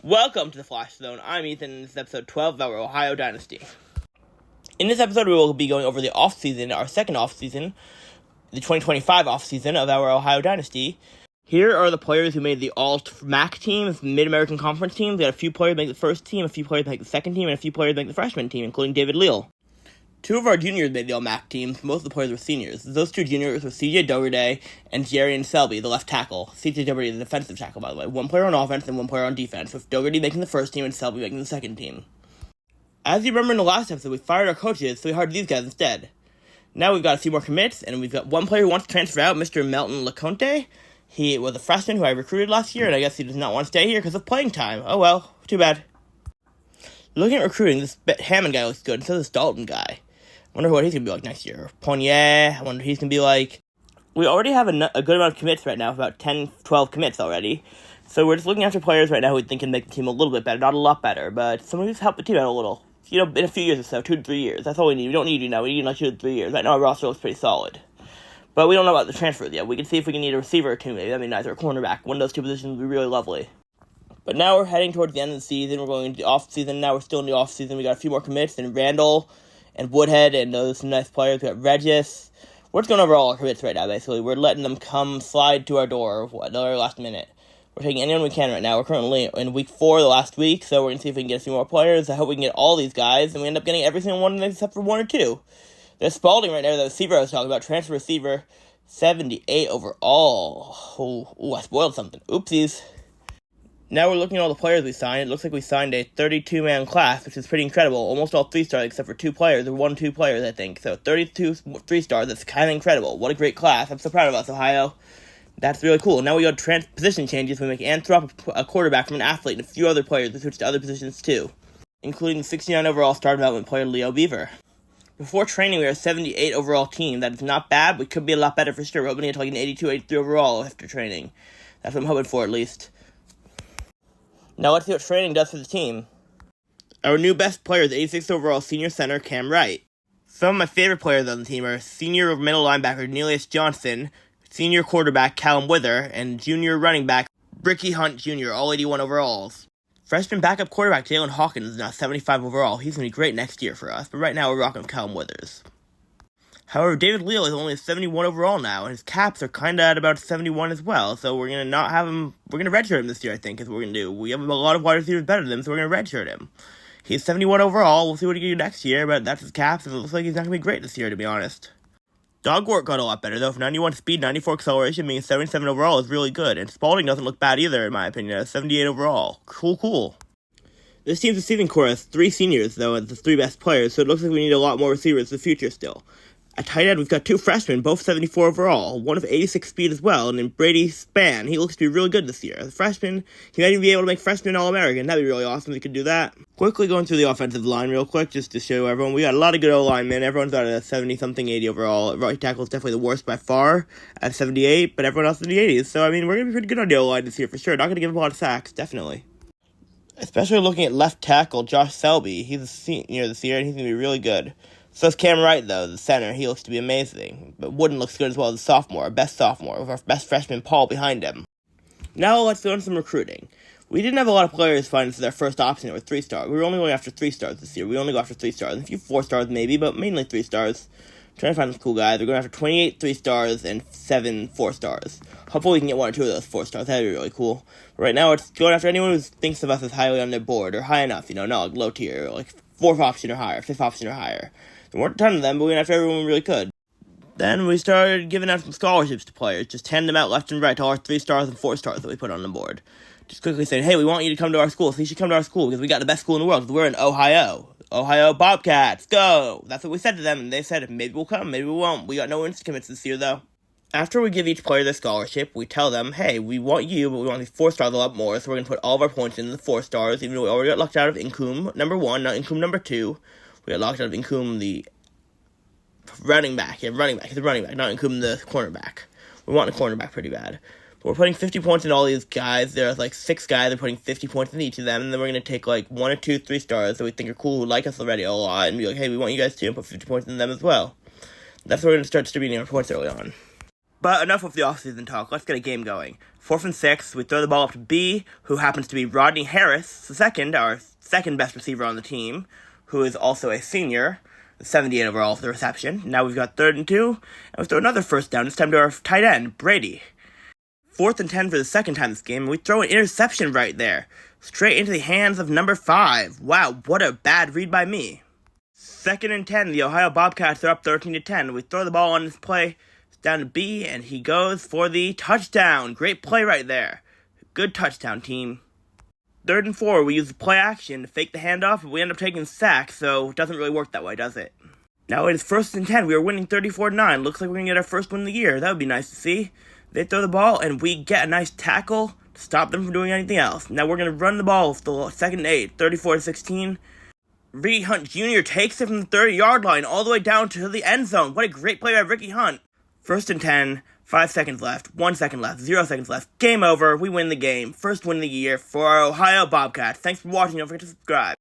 Welcome to the Flash Zone. I'm Ethan, and this is episode 12 of our Ohio Dynasty. In this episode, we will be going over the offseason, our second offseason, the 2025 offseason of our Ohio Dynasty. Here are the players who made the All-MAC teams, Mid-American Conference teams. We had a few players make the first team, a few players make the second team, and a few players make the freshman team, including David Leal. Two of our juniors made the All-MAC teams. Most of the players were seniors. Those two juniors were C.J. Dougherty and Jarian Selby, the left tackle. C.J. Dougherty, the defensive tackle, by the way. One player on offense and one player on defense, with Dougherty making the first team and Selby making the second team. As you remember in the last episode, we fired our coaches, so we hired these guys instead. Now we've got a few more commits, and we've got one player who wants to transfer out, Mr. Melton LeConte. He was a freshman who I recruited last year, and I guess he does not want to stay here because of playing time. Oh well, too bad. Looking at recruiting, this Hammond guy looks good, and so does this Dalton guy. I wonder what he's going to be like next year. Ponier, I wonder what he's going to be like. We already have a good amount of commits right now, about 10, 12 commits already. So we're just looking after players right now who we think can make the team a little bit better. Not a lot better, but someone who's helped the team out a little. In a few years or so, 2 to 3 years. That's all we need. We don't need you now. We need you in like 2 to 3 years. Right now our roster looks pretty solid. But we don't know about the transfers yet. We can see if we can need a receiver or two, maybe. That'd be nice. Or a cornerback. One of those two positions would be really lovely. But now we're heading towards the end of the season. We're going into the off-season. Now we're still in the off-season. We got a few more commits. And Randall and Woodhead and those some nice players. We got Regis. We're just going over all our commits right now, basically. We're letting them come slide to our door at the very last minute. We're taking anyone we can right now. We're currently in week 4, the last week, so we're going to see if we can get a few more players. I hope we can get all these guys, and we end up getting every single one except for 1 or 2. There's Spalding right now, the receiver I was talking about, transfer receiver, 78 overall. Oh, I spoiled something. Oopsies. Now we're looking at all the players we signed. It looks like we signed a 32-man class, which is pretty incredible. Almost all 3-stars except for 2 players, or 1-2 players, I think. So 32 3-stars, that's kind of incredible. What a great class. I'm so proud of us, Ohio. That's really cool. Now we got position changes. We make Anthrop a quarterback from an athlete and a few other players who switch to other positions too, including the 69 overall star development player Leo Beaver. Before training, we were a 78 overall team. That is not bad. We could be a lot better for sure. We're hoping to get to like an 82, 83 overall after training. That's what I'm hoping for, at least. Now let's see what training does for the team. Our new best player is 86 overall senior center Cam Wright. Some of my favorite players on the team are senior middle linebacker Neelius Johnson, senior quarterback Callum Wither, and junior running back Ricky Hunt Jr., all 81 overalls. Freshman backup quarterback Jalen Hawkins is now 75 overall. He's going to be great next year for us, but right now we're rocking with Callum Withers. However, David Leal is only a 71 overall now, and his caps are kind of at about 71 as well, so we're going to not have him. We're going to redshirt him this year, I think, is what we're going to do. We have a lot of wide receivers better than him, so we're going to redshirt him. He's 71 overall. We'll see what he can do next year, but that's his caps, and it looks like he's not going to be great this year, to be honest. Dogwort got a lot better, though. For 91 speed, 94 acceleration, being 77 overall is really good. And Spalding doesn't look bad either, in my opinion. 78 overall. Cool. This team's receiving core has 3 seniors, though, as the 3 best players, so it looks like we need a lot more receivers in the future still. At tight end, we've got 2 freshmen, both 74 overall, one of 86 speed as well, and then Brady Spann. He looks to be really good this year. As a freshman, he might even be able to make freshman All-American. That'd be really awesome if he could do that. Quickly going through the offensive line real quick, just to show everyone. We got a lot of good O-linemen. Everyone's got a 70-something, 80 overall. Right tackle is definitely the worst by far at 78, but everyone else in the 80s. So, I mean, we're going to be pretty good on the O-line this year for sure. Not going to give up a lot of sacks, definitely. Especially looking at left tackle, Josh Selby. He's a senior this year, and he's going to be really good. So is Cam Wright, though, the center. He looks to be amazing. But Wooden looks good as well as a sophomore, our best sophomore, with our best freshman, Paul, behind him. Now let's go into some recruiting. We didn't have a lot of players find us as our first option with 3-star. We were only going after 3-stars this year. We only go after 3-stars. A few 4-stars maybe, but mainly 3-stars. Trying to find some cool guys. We're going after 28 3-stars and 7 4-stars. Hopefully we can get 1 or 2 of those 4-stars. That'd be really cool. But right now it's going after anyone who thinks of us as highly on their board, or high enough, not like low tier, like 4th option or higher, 5th option or higher. There weren't a ton of them, but we went after everyone we really could. Then we started giving out some scholarships to players, just handing them out left and right to all our 3-stars and 4-stars that we put on the board. Just quickly saying, hey, we want you to come to our school, so you should come to our school, because we got the best school in the world, because we're in Ohio. Ohio Bobcats, go! That's what we said to them, and they said, maybe we'll come, maybe we won't. We got no instant commits this year, though. After we give each player their scholarship, we tell them, hey, we want you, but we want these 4-stars a lot more, so we're going to put all of our points in the 4-stars, even though we already got locked out of Incoom number 1, not Incoom number 2. We got locked out of Incoom the running back. He's a running back, not including the cornerback. We want a cornerback pretty bad. But we're putting 50 points in all these guys. There's like 6 guys. They're putting 50 points in each of them. And then we're going to take like 1 or 2 3-stars that we think are cool, who like us already a lot, and be like, hey, we want you guys to, and put 50 points in them as well. That's where we're going to start distributing our points early on. But enough with the offseason talk. Let's get a game going. 4th and 6, we throw the ball up to B, who happens to be Rodney Harris, our second best receiver on the team, who is also a senior, 78 overall for the reception. Now we've got 3rd and 2, and we throw another first down, this time to our tight end, Brady. 4th and 10 for the second time this game, and we throw an interception right there, straight into the hands of number 5. Wow, what a bad read by me. 2nd and 10, the Ohio Bobcats are up 13-10. We throw the ball on this play down to B, and he goes for the touchdown. Great play right there. Good touchdown, team. 3rd and 4, we use the play action to fake the handoff, but we end up taking a sack, so it doesn't really work that way, does it? Now it is 1st and 10. We are winning 34-9. Looks like we're going to get our first win of the year. That would be nice to see. They throw the ball, and we get a nice tackle to stop them from doing anything else. Now we're going to run the ball with the 2nd and 8, 34-16. Ricky Hunt Jr. takes it from the 30-yard line all the way down to the end zone. What a great play by Ricky Hunt. 1st and 10, 5 seconds left, 1 second left, 0 seconds left. Game over. We win the game. First win of the year for our Ohio Bobcats. Thanks for watching. Don't forget to subscribe.